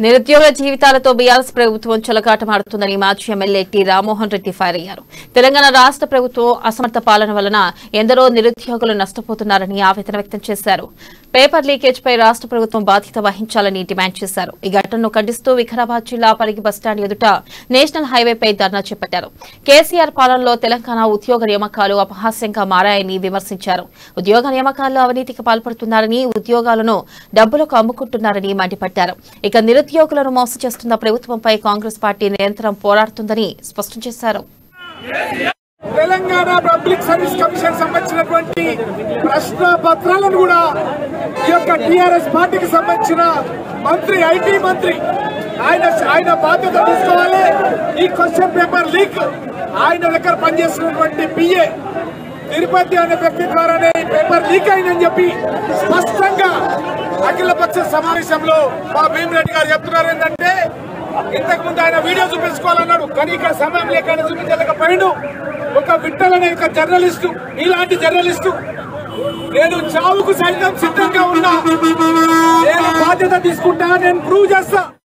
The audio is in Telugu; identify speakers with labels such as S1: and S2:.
S1: నిరుద్యోగుల జీవితాలతో బీఆర్ఎస్ ప్రభుత్వం చెలగాటమాడుతుందని మాజీ MLA T Rammohan Reddy fire అయ్యారు. తెలంగాణ రాష్ట్ర ప్రభుత్వం అసమర్థ పాలన వలన ఎందరో నిరుద్యోగులు నష్టపోతున్నారని ఆవేదన వ్యక్తం చేశారు. పేపర్ లీకేజ్ పై రాష్ట్ర ప్రభుత్వం బాధ్యత వహించాలని డిమాండ్ చేశారు. ఈ ఘటనను ఖండిస్తూ వికారాబాద్ జిల్లా పరిగి బస్టాండ్ ఎదుట నేషనల్ హైవేపై ధర్నా చేపట్టారు. కేసీఆర్ పాలనలో తెలంగాణ ఉద్యోగ నియామకాలు అపహాస్యంగా మారాయని విమర్శించారు. ఉద్యోగ నియామకాల్లో అవినీతికి పాల్పడుతున్నారని, ఉద్యోగాలను డబ్బులకు అమ్ముకుంటున్నారని మండిపడ్డారు. ఇక నిరుద్యోగులను మోసం చేస్తున్న ప్రభుత్వంపై కాంగ్రెస్ పార్టీ నిరంతరం పోరాడుతుందని స్పష్టం చేశారు.
S2: తెలంగాణ పబ్లిక్ సర్వీస్ కమిషన్ సంబంధించినటువంటి ప్రశ్న పత్రాలను కూడా ఈ యొక్క టీఆర్ఎస్ పార్టీకి సంబంధించిన మంత్రి, ఐటీ మంత్రి ఆయన బాధ్యత తీసుకోవాలి. ఈ క్వశ్చన్ పేపర్ లీక్ ఆయన దగ్గర పనిచేస్తున్నటువంటి పిఏ తిరుపతి అనే వ్యక్తి ద్వారానే పేపర్ లీక్ అయిందని చెప్పి స్పష్టంగా అఖిలపక్ష సమావేశంలో మా భీమిరెడ్డి గారు చెప్తున్నారు. ఏంటంటే ఇంతకు ముందు ఆయన వీడియో చూపించుకోవాలన్నాడు, కానీ ఇక్కడ సమయం లేక చూపించలేకపోయాడు. ఒక విఠల్ అనే ఒక జర్నలిస్టు, ఇలాంటి జర్నలిస్టు నేను చావుకు సైతం సిద్ధంగా ఉన్నా, నేను బాధ్యత తీసుకుంటా, నేను ప్రూవ్ చేస్తా.